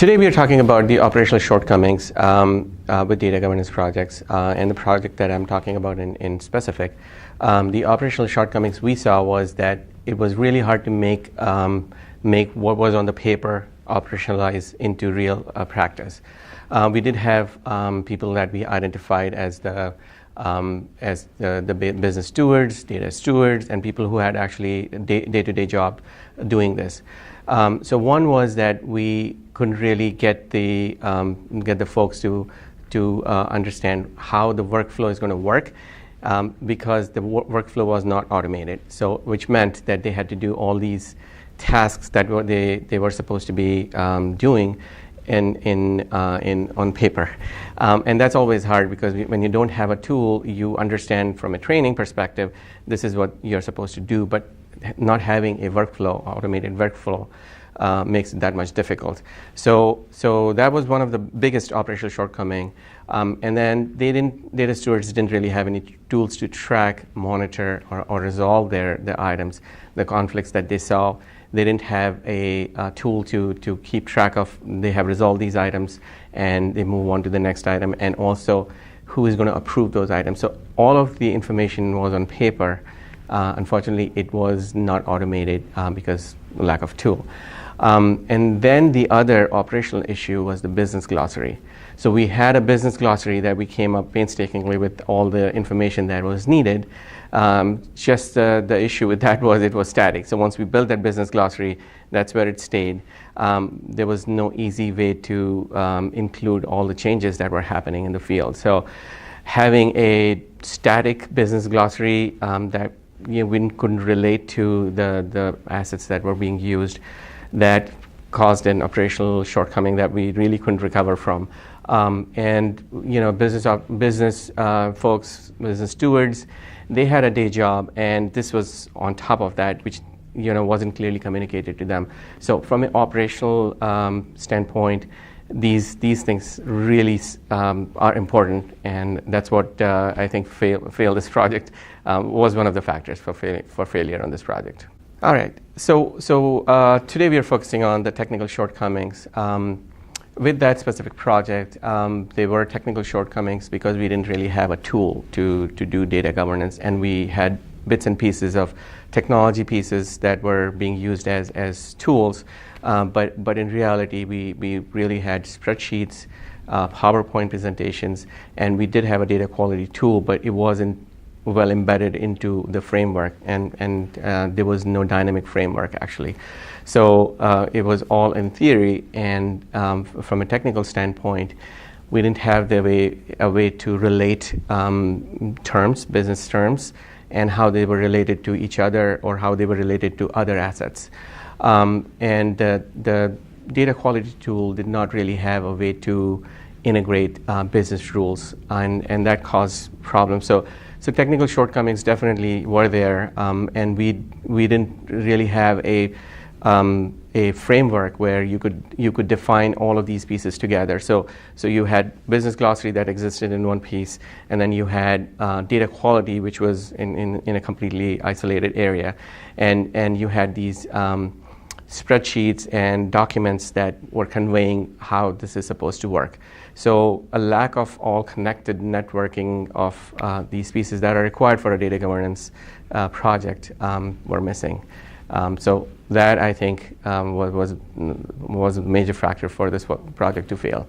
Today we are talking about the operational shortcomings with data governance projects, and the project that I'm talking about in specific. The operational shortcomings we saw was that it was really hard to make what was on the paper operationalize into real practice. We did have people that we identified as the business stewards, data stewards, and people who had actually day-to-day job doing this. So one was that we couldn't really get the folks to understand how the workflow is going to work, because the workflow was not automated. So which meant that they had to do all these tasks that they were supposed to be doing on paper, and that's always hard because when you don't have a tool, you understand from a training perspective this is what you're supposed to do, but not having a workflow, automated workflow, makes it that much difficult. So that was one of the biggest operational shortcoming. And then data stewards didn't really have any tools to track, monitor, or resolve their items, the conflicts that they saw. They didn't have a tool to keep track of. They have resolved these items and they move on to the next item, and also who is going to approve those items. So all of the information was on paper. Unfortunately, it was not automated because of lack of tool. And then the other operational issue was the business glossary. So we had a business glossary that we came up painstakingly with all the information that was needed. Just the issue with that was it was static. So once we built that business glossary, that's where it stayed. There was no easy way to include all the changes that were happening in the field. So having a static business glossary that we couldn't relate to the assets that were being used, that caused an operational shortcoming that we really couldn't recover from. And business folks, business stewards, they had a day job, and this was on top of that, which wasn't clearly communicated to them. So from an operational standpoint, these things really are important, and that's what I think failed this project, was one of the factors for failure on this project. All right, so today we are focusing on the technical shortcomings. With that specific project, there were technical shortcomings because we didn't really have a tool to do data governance, and we had bits and pieces of technology pieces that were being used as tools, but in reality we really had spreadsheets, PowerPoint presentations, and we did have a data quality tool, but it wasn't well embedded into the framework, and there was no dynamic framework actually. So it was all in theory, and from a technical standpoint, we didn't have a way to relate business terms, and how they were related to each other or how they were related to other assets. And the data quality tool did not really have a way to integrate business rules, and that caused problems. So technical shortcomings definitely were there, and we didn't really have a framework where you could define all of these pieces together. So you had business glossary that existed in one piece, and then you had data quality, which was in a completely isolated area, and you had these spreadsheets and documents that were conveying how this is supposed to work. So a lack of all connected networking of these pieces that are required for a data governance project were missing. So that, I think, was a major factor for this project to fail.